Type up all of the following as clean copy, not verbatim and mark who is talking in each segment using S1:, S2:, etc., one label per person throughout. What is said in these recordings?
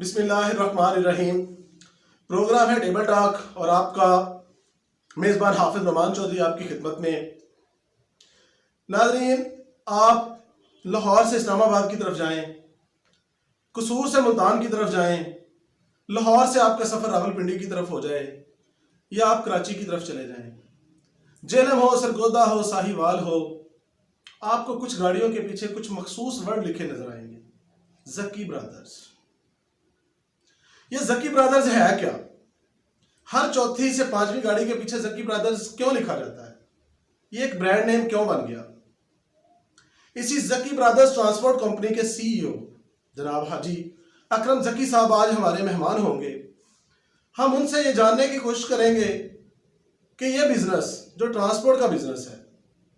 S1: बिस्मिल्लाहिर्रहमानिर्रहीम। प्रोग्राम है table talk और आपका मेज़बान हाफिज नुमान चौधरी आपकी खिदमत में। नाज़रीन, आप लाहौर से इस्लामाबाद की तरफ जाएं, कसूर से मुल्तान की तरफ जाएं, लाहौर से आपका सफ़र रावलपिंडी की तरफ हो जाए या आप कराची की तरफ चले जाएं, जेलम हो, सरगोदा हो, साहिवाल हो, आपको कुछ गाड़ियों के पीछे कुछ मखसूस वर्ड लिखे नजर आएंगे। जकी ब्रदर्स। ये जकी ब्रदर्स है क्या? हर चौथी से पांचवी गाड़ी के पीछे जकी ब्रदर्स क्यों लिखा जाता है? ये एक ब्रांड नेम क्यों बन गया? इसी जकी ब्रदर्स ट्रांसपोर्ट कंपनी के सीईओ जनाब हाजी अकरम जकी साहब आज हमारे मेहमान होंगे। हम उनसे ये जानने की कोशिश करेंगे कि ये बिजनेस जो ट्रांसपोर्ट का बिजनेस है,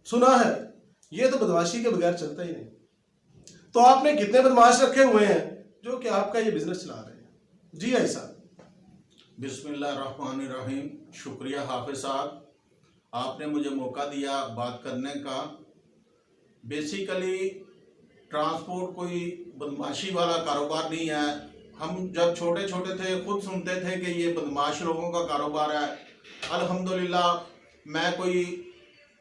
S1: सुना है ये तो बदमाशी के बगैर चलता ही नहीं, तो आपने कितने बदमाश रखे हुए हैं जो कि आपका ये बिजनेस चला रहे हैं? जी ऐसा।
S2: बिस्मिल्लाहिर्रहमानिर्रहीम। शुक्रिया हाफिज साहब, आपने मुझे मौका दिया बात करने का। बेसिकली ट्रांसपोर्ट कोई बदमाशी वाला कारोबार नहीं है। हम जब छोटे छोटे थे खुद सुनते थे कि ये बदमाश लोगों का कारोबार है। अल्हम्दुलिल्लाह मैं कोई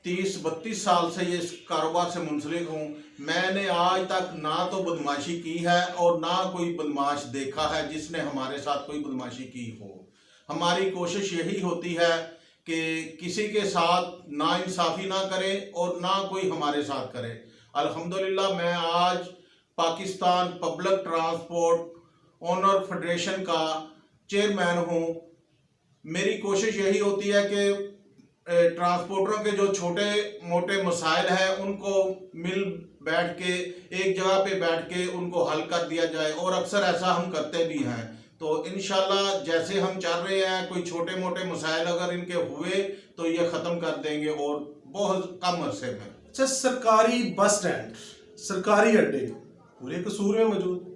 S2: 30-32 साल से ये कारोबार से मुंसलिक हूँ। मैंने आज तक ना तो बदमाशी की है और ना कोई बदमाश देखा है जिसने हमारे साथ कोई बदमाशी की हो। हमारी कोशिश यही होती है कि किसी के साथ ना इंसाफ़ी ना करें और ना कोई हमारे साथ करे। अल्हम्दुलिल्लाह मैं आज Pakistan public transport owner federation का चेयरमैन हूँ। मेरी कोशिश यही होती है कि ट्रांसपोर्टरों के जो छोटे मोटे मसाइल हैं उनको मिल बैठ के एक जगह पे बैठ के उनको हल कर दिया जाए, और अक्सर ऐसा हम करते भी हैं। तो इंशाल्लाह जैसे हम चल रहे हैं, कोई छोटे मोटे मसाइल अगर इनके हुए तो ये ख़त्म कर देंगे और बहुत कम अरसे में।
S1: अच्छा, सरकारी बस स्टैंड, सरकारी अड्डे पूरे कसूर में मौजूद,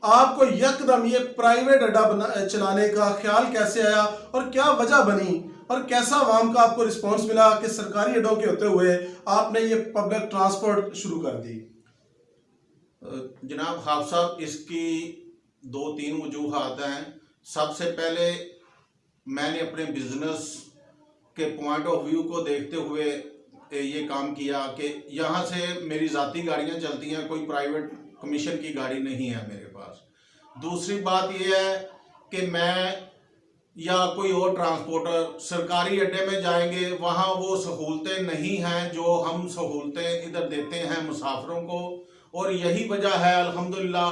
S1: आपको यकदम ये प्राइवेट अड्डा चलाने का ख्याल कैसे आया और क्या वजह बनी और कैसा आवाम का आपको रिस्पांस मिला कि सरकारी अड्डों के होते हुए आपने ये पब्लिक ट्रांसपोर्ट शुरू कर दी?
S2: जनाब हाफ साहब, इसकी 2-3 वजूहात हैं। सबसे पहले मैंने अपने बिजनेस के पॉइंट ऑफ व्यू को देखते हुए ये काम किया कि यहाँ से मेरी ज़ाती गाड़ियाँ चलती हैं, कोई प्राइवेट कमीशन की गाड़ी नहीं है मेरे पास। दूसरी बात यह है कि मैं या कोई और ट्रांसपोर्टर सरकारी अड्डे में जाएंगे, वहाँ वो सहूलतें नहीं हैं जो हम सहूलतें इधर देते हैं मुसाफिरों को। और यही वजह है अल्हम्दुलिल्लाह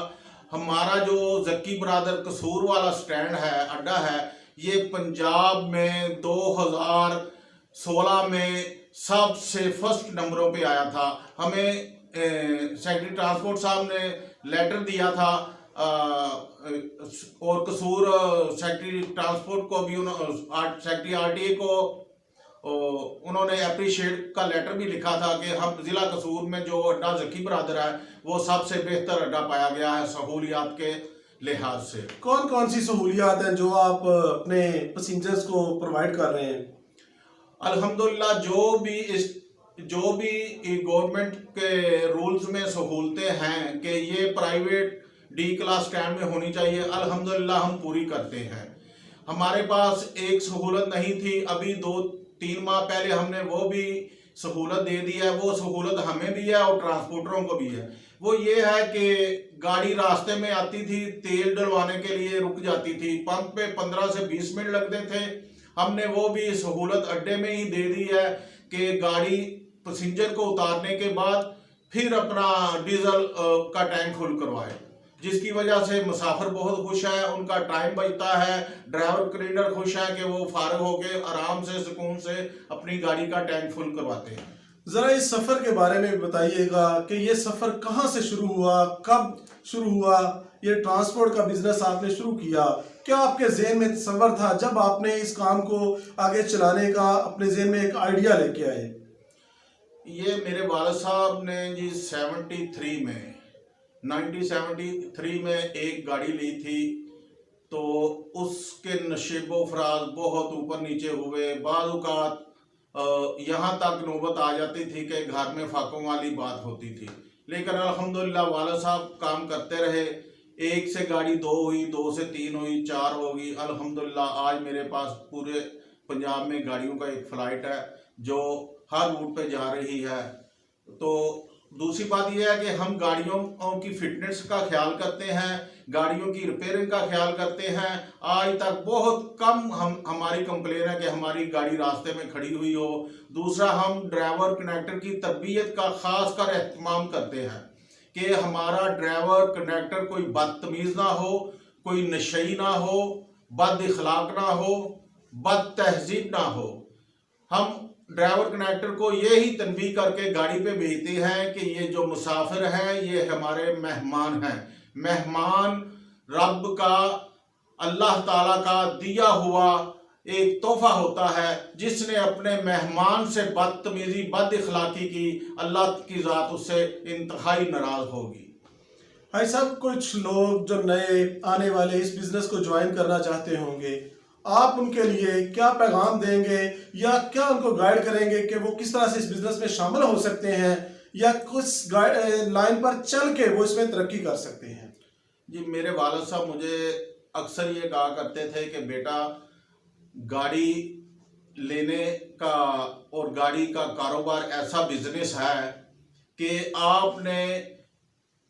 S2: हमारा जो जक्की ब्रदर कसूर वाला स्टैंड है, अड्डा है, ये पंजाब में 2016 में सबसे फर्स्ट नंबरों पे आया था। हमें सेक्रेटरी ट्रांसपोर्ट साहब ने लेटर दिया था और कसूर सेक्रेटरी ट्रांसपोर्ट को भी सेक्रेटरी आरटीए को उन्होंने अप्रिशिएट का लेटर भी लिखा था कि हम ज़िला कसूर में जो अड्डा जकी ब्रदर है वो सबसे बेहतर अड्डा पाया गया है सहूलियात के लिहाज से।
S1: कौन कौन सी सहूलियात हैं जो आप अपने पैसेंजर्स को प्रोवाइड कर रहे हैं?
S2: अल्हम्दुलिल्लाह जो भी गवर्नमेंट के रूल्स में सहूलतें हैं कि ये प्राइवेट डी क्लास स्टैंड में होनी चाहिए, अल्हम्दुलिल्लाह हम पूरी करते हैं। हमारे पास एक सहूलत नहीं थी, अभी 2-3 माह पहले हमने वो भी सहूलत दे दी है। वो सहूलत हमें भी है और ट्रांसपोर्टरों को भी है। वो ये है कि गाड़ी रास्ते में आती थी, तेल डलवाने के लिए रुक जाती थी, पंप पे 15 से 20 मिनट लगते थे। हमने वो भी सहूलत अड्डे में ही दे दी है कि गाड़ी पैसेंजर को उतारने के बाद फिर अपना डीजल का टैंक फुल करवाए, जिसकी वजह से मुसाफिर बहुत खुश है, उनका टाइम बचता है, ड्राइवर क्लीनर खुश है कि वो फारग होकर आराम से सुकून से अपनी गाड़ी का टैंक फुल करवाते हैं।
S1: ज़रा इस सफ़र के बारे में बताइएगा कि ये सफ़र कहाँ से शुरू हुआ, कब शुरू हुआ? ये ट्रांसपोर्ट का बिजनेस आपने शुरू किया, क्या आपके जहन में तसव्वुर था जब आपने इस काम को आगे चलाने का अपने जहन में एक आइडिया लेके आए?
S2: ये मेरे वालिद साहब ने जी 1973 में एक गाड़ी ली थी, तो उसके नशीबो फराज बहुत ऊपर नीचे हुए। बाज़ औक़ात यहाँ तक नौबत आ जाती थी कि घर में फाकों वाली बात होती थी, लेकिन अल्हम्दुलिल्लाह वालिद साहब काम करते रहे। एक से गाड़ी दो हुई, दो से तीन हुई, चार होगी। अल्हम्दुलिल्लाह आज मेरे पास पूरे पंजाब में गाड़ियों का एक फ़्लाइट है जो हर रूट पे जा रही है। तो दूसरी बात यह है कि हम गाड़ियों की फिटनेस का ख्याल करते हैं, गाड़ियों की रिपेयरिंग का ख्याल करते हैं। आज तक बहुत कम हमारी कंप्लेन है कि हमारी गाड़ी रास्ते में खड़ी हुई हो। दूसरा, हम ड्राइवर कंडक्टर की तरबियत का खास कर एहतमाम करते हैं कि हमारा ड्राइवर कंडक्टर कोई बदतमीज़ ना हो, कोई नशई ना हो, बद इखलाक ना हो, बद तहजीब ना हो। हम ड्राइवर कंडक्टर को ये ही तनबीह करके गाड़ी पे भेजते हैं कि ये जो मुसाफिर हैं ये हमारे मेहमान हैं। मेहमान रब का, अल्लाह ताला का दिया हुआ एक तोहफा होता है। जिसने अपने मेहमान से बदतमीजी, बद इखलाकी की, अल्लाह की ज़ात उससे इंतहाई नाराज होगी।
S1: भाई साहब, कुछ लोग जो नए आने वाले इस बिजनेस को ज्वाइन करना चाहते होंगे, आप उनके लिए क्या पैगाम देंगे या क्या उनको गाइड करेंगे कि वो किस तरह से इस बिजनेस में शामिल हो सकते हैं या कुछ लाइन पर चल के वो इसमें तरक्की कर सकते हैं?
S2: जी, मेरे वालिद साहब मुझे अक्सर ये कहा करते थे कि बेटा, गाड़ी लेने का और गाड़ी का कारोबार ऐसा बिजनेस है कि आपने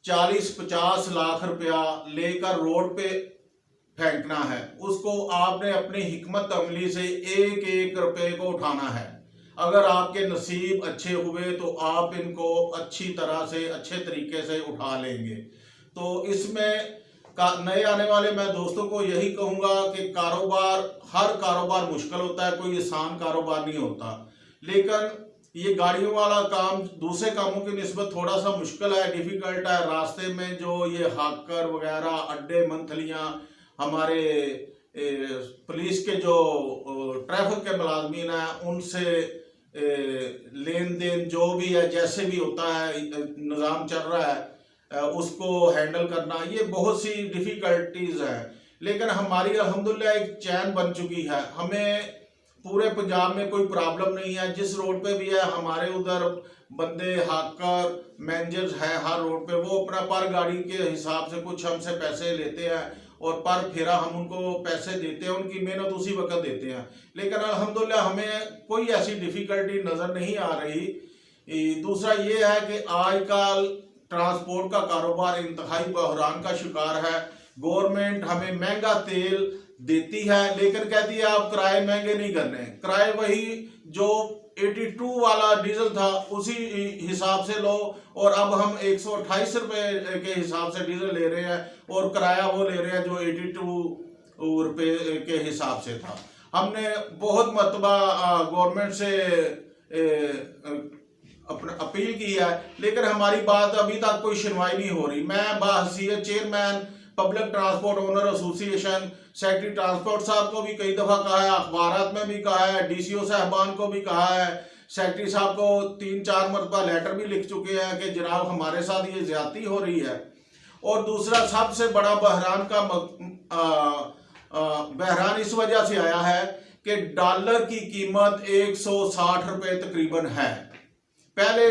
S2: 40-50 लाख रुपया लेकर रोड पे फेंकना है, उसको आपने अपनी हिकमत अमली से एक एक रुपए को उठाना है। अगर आपके नसीब अच्छे हुए तो आप इनको अच्छी तरह से, अच्छे तरीके से उठा लेंगे। तो इसमें नए आने वाले मैं दोस्तों को यही कहूँगा कि हर कारोबार मुश्किल होता है, कोई आसान कारोबार नहीं होता। लेकिन ये गाड़ियों वाला काम दूसरे कामों की निस्बत थोड़ा सा मुश्किल है, डिफ़िकल्ट है। रास्ते में जो ये हाकर वगैरह, अड्डे मंथलियाँ, हमारे पुलिस के जो ट्रैफिक के मुलाजमीन हैं, उनसे लेन देन जो भी है, जैसे भी होता है, निज़ाम चल रहा है, उसको हैंडल करना, ये बहुत सी डिफ़िकल्टीज़ हैं। लेकिन हमारी अल्हम्दुलिल्लाह एक चैन बन चुकी है। हमें पूरे पंजाब में कोई प्रॉब्लम नहीं है। जिस रोड पे भी है, हमारे उधर बंदे हाकर मैनेजर्स हैं हर रोड पे, वो अपना पर गाड़ी के हिसाब से कुछ हमसे पैसे लेते हैं और पर फेरा हम उनको पैसे देते हैं, उनकी मेहनत उसी वक्त देते हैं। लेकिन अल्हम्दुलिल्लाह हमें कोई ऐसी डिफ़िकल्टी नज़र नहीं आ रही। दूसरा ये है कि आजकल ट्रांसपोर्ट का कारोबार इंतहाई बहरान का शिकार है। गवर्नमेंट हमें महंगा तेल देती है लेकिन कहती है आप किराए महंगे नहीं करने। किराए वही जो 82 वाला डीजल था उसी हिसाब से लो, और अब हम 128 रुपये के हिसाब से डीजल ले रहे हैं और किराया वो ले रहे हैं जो 82 रुपये के हिसाब से था। हमने बहुत मरतबा गवर्नमेंट से अपना अपील की है, लेकिन हमारी बात अभी तक कोई सुनवाई नहीं हो रही। मैं बाहसीयत chairman public transport owner association secretary transport साहब को भी कई दफ़ा कहा है, अखबारात में भी कहा है, डीसीओ साहबान को भी कहा है, सेक्रेटरी साहब को 3-4 मरतबा लेटर भी लिख चुके हैं कि जनाब हमारे साथ ये ज्यादती हो रही है। और दूसरा सबसे बड़ा बहरान इस वजह से आया है कि डॉलर की कीमत 160 रुपये तकरीबन है। पहले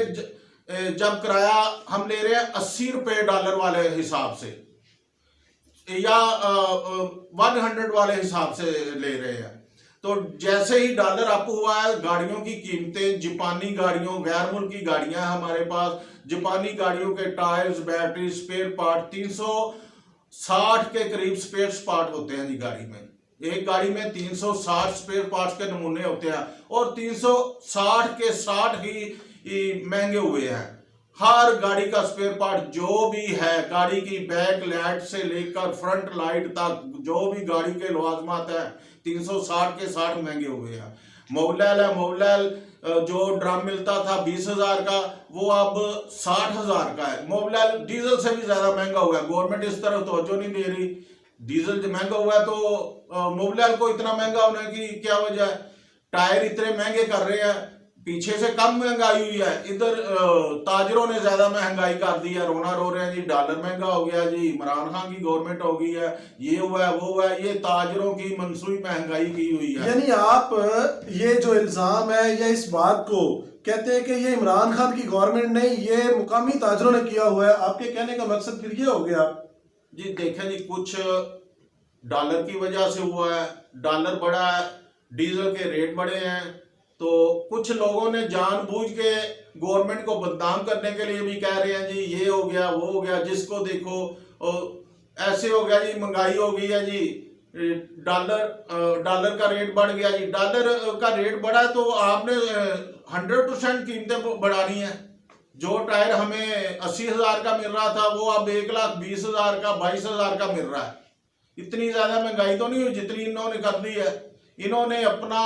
S2: जब किराया हम ले रहे हैं 80 रुपये डॉलर वाले हिसाब से या 100 वाले हिसाब से ले रहे हैं, तो जैसे ही डॉलर अप हुआ है, गाड़ियों की कीमतें, जापानी गाड़ियों, गैर मुल्की गाड़ियां हमारे पास, जापानी गाड़ियों के टायर्स, बैटरी, स्पेयर पार्ट 360 के करीब स्पेयर पार्ट होते हैं जी गाड़ी में। एक गाड़ी में 360 स्पेयर पार्ट्स के नमूने होते हैं और 360 के 60 ही महंगे हुए हैं। हर गाड़ी का स्पेयर पार्ट जो भी है, गाड़ी की बैक लाइट से लेकर फ्रंट लाइट तक, जो भी गाड़ी के लवाजमात है, 360 के 60 महंगे हुए हैं। मोबिल है, मोबिल जो ड्रम मिलता था 20,000 का, वो अब 60,000 का है। मोबिल डीजल से भी ज्यादा महंगा हुआ है। गवर्नमेंट इस तरफ तवज्जो नहीं दे रही। डीजल जो महंगा हुआ है तो मोबिल को इतना महंगा होने की क्या वजह है? टायर इतने महंगे कर रहे हैं, पीछे से कम महंगाई हुई है, इधर ताजरों ने ज्यादा महंगाई कर दी है। रोना रो रहे हैं जी, डॉलर महंगा हो गया जी, इमरान खान की गवर्नमेंट हो गई है, ये हुआ है वो हुआ है। ये ताजरों की मनसूबी महंगाई की हुई है।
S1: यानी आप ये जो इल्जाम है या इस बात को कहते हैं कि ये इमरान खान की गवर्नमेंट नहीं, ये मुकामी ताजरों ने किया हुआ है, आपके कहने का मकसद फिर ये हो गया?
S2: जी देखें जी, कुछ डॉलर की वजह से हुआ है, डॉलर बढ़ा है, डीजल के रेट बढ़े हैं, तो कुछ लोगों ने जानबूझ के गवर्नमेंट को बदनाम करने के लिए भी कह रहे हैं जी ये हो गया वो हो गया, जिसको देखो ऐसे हो गया जी, महंगाई हो गई है जी, डॉलर का रेट बढ़ गया जी। डॉलर का रेट बढ़ा है तो आपने 100% कीमतें बढ़ानी है। जो टायर हमें 80,000 का मिल रहा था वो अब 1,20,000 का 22,000 का मिल रहा है। इतनी ज्यादा महंगाई तो नहीं हुई जितनी इन्होंने कर दी है। इन्होंने अपना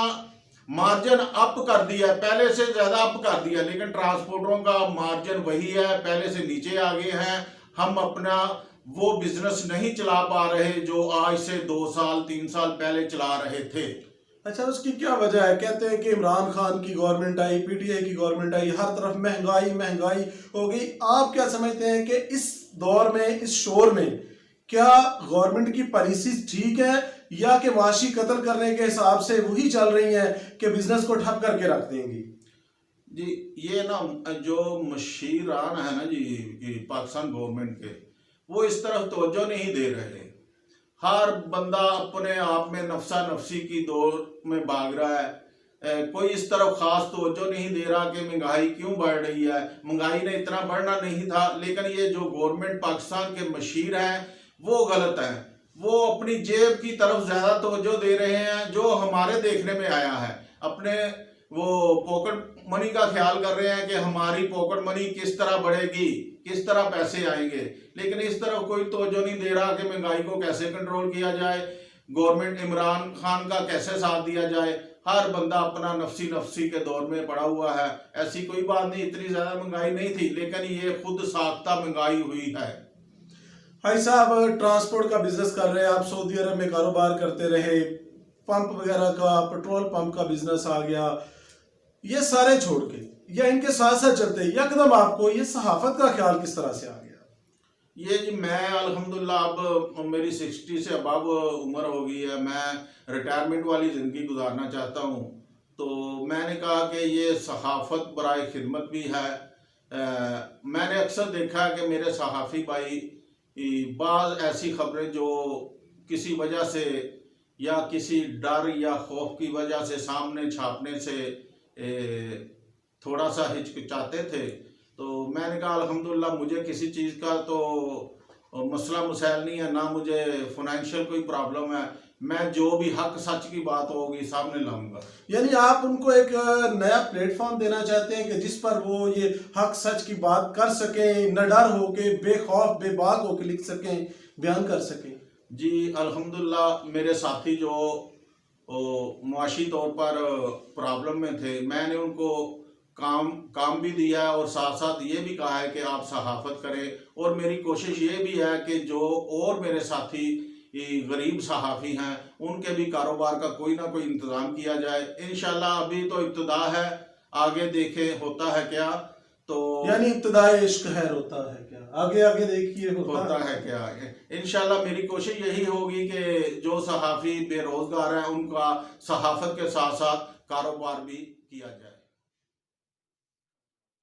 S2: मार्जिन अप कर दिया है, पहले से ज्यादा अप कर दिया, लेकिन ट्रांसपोर्टरों का मार्जिन वही है, पहले से नीचे आ गए हैं। हम अपना वो बिजनेस नहीं चला पा रहे जो आज से 2 साल 3 साल पहले चला रहे थे।
S1: अच्छा, उसकी क्या वजह है? कहते हैं कि इमरान खान की गवर्नमेंट आई, पीटीआई की गवर्नमेंट आई, हर तरफ महंगाई महंगाई हो गई। आप क्या समझते हैं कि इस दौर में, इस शोर में, क्या गवर्नमेंट की पॉलिसी ठीक है या कि माशी कत्ल करने के हिसाब से वही चल रही है कि बिजनेस को ठप करके रख देंगी?
S2: जी ये ना जो मशीरान है ना जी पाकिस्तान गवर्नमेंट के, वो इस तरफ तवज्जो नहीं दे रहे। हर बंदा अपने आप में नफसा नफसी की दौर में भाग रहा है। कोई इस तरफ खास तवज्जो नहीं दे रहा कि महंगाई क्यों बढ़ रही है। महंगाई ने इतना बढ़ना नहीं था, लेकिन ये जो गवर्नमेंट पाकिस्तान के मशीर हैं वो गलत है। वो अपनी जेब की तरफ ज्यादा तवज्जो दे रहे हैं, जो हमारे देखने में आया है। अपने वो पॉकेट मनी का ख्याल कर रहे हैं कि हमारी पॉकेट मनी किस तरह बढ़ेगी, किस तरह पैसे आएंगे, लेकिन इस तरफ कोई तवज्जो नहीं दे रहा कि महंगाई को कैसे कंट्रोल किया जाए, गवर्नमेंट इमरान खान का कैसे साथ दिया जाए। हर बंदा अपना नफसी नफसी के दौर में पड़ा हुआ है। ऐसी कोई बात नहीं, इतनी ज्यादा महंगाई नहीं थी, लेकिन ये खुद साख्ता महंगाई हुई है।
S1: भाई साहब, ट्रांसपोर्ट का बिजनेस कर रहे हैं आप, सऊदी अरब में कारोबार करते रहे, पंप वगैरह का, पेट्रोल पंप का बिजनेस आ गया, ये सारे छोड़ के या इनके साथ साथ चलते यकदम आपको ये सहाफत का ख्याल किस तरह से आ गया?
S2: ये जी मैं अल्हम्दुलिल्लाह अब मेरी 60 से अबव उम्र हो गई है, मैं रिटायरमेंट वाली ज़िंदगी गुजारना चाहता हूँ। तो मैंने कहा कि ये सहाफ़त बराए खिदमत भी है। मैंने अक्सर देखा है कि मेरे सहाफ़ी भाई बाज़ ऐसी खबरें जो किसी वजह से या किसी डर या खौफ की वजह से सामने छापने से थोड़ा सा हिचकिचाते थे, तो मैंने कहा अल्हम्दुलिल्लाह मुझे किसी चीज़ का तो मसला मसाइल नहीं है, ना मुझे फाइनेंशियल कोई प्रॉब्लम है। मैं जो भी हक सच की बात होगी सामने लाऊंगा।
S1: यानी आप उनको एक नया प्लेटफॉर्म देना चाहते हैं कि जिस पर वो ये हक सच की बात कर सकें, न डर हो के, बेखौफ बेबाक हो के लिख सकें, बयान कर सकें।
S2: जी अल्हम्दुलिल्लाह मेरे साथी जो मुआशी तौर पर प्रॉब्लम में थे, मैंने उनको काम भी दिया है और साथ साथ ये भी कहा है कि आप सहाफ़त करें। और मेरी कोशिश ये भी है कि जो और मेरे साथी गरीब सहाफ़ी हैं उनके भी कारोबार का कोई ना कोई इंतज़ाम किया जाए। इंशाल्लाह अभी तो इब्तिदा है, आगे देखें होता है क्या। तो
S1: यानी इब्तिदाए इश्क खैर होता है क्या, आगे आगे देखिए
S2: होता है क्या। इंशाल्लाह मेरी कोशिश यही होगी कि जो सहाफ़ी बेरोजगार हैं उनका सहाफ़त के साथ साथ कारोबार भी किया जाए।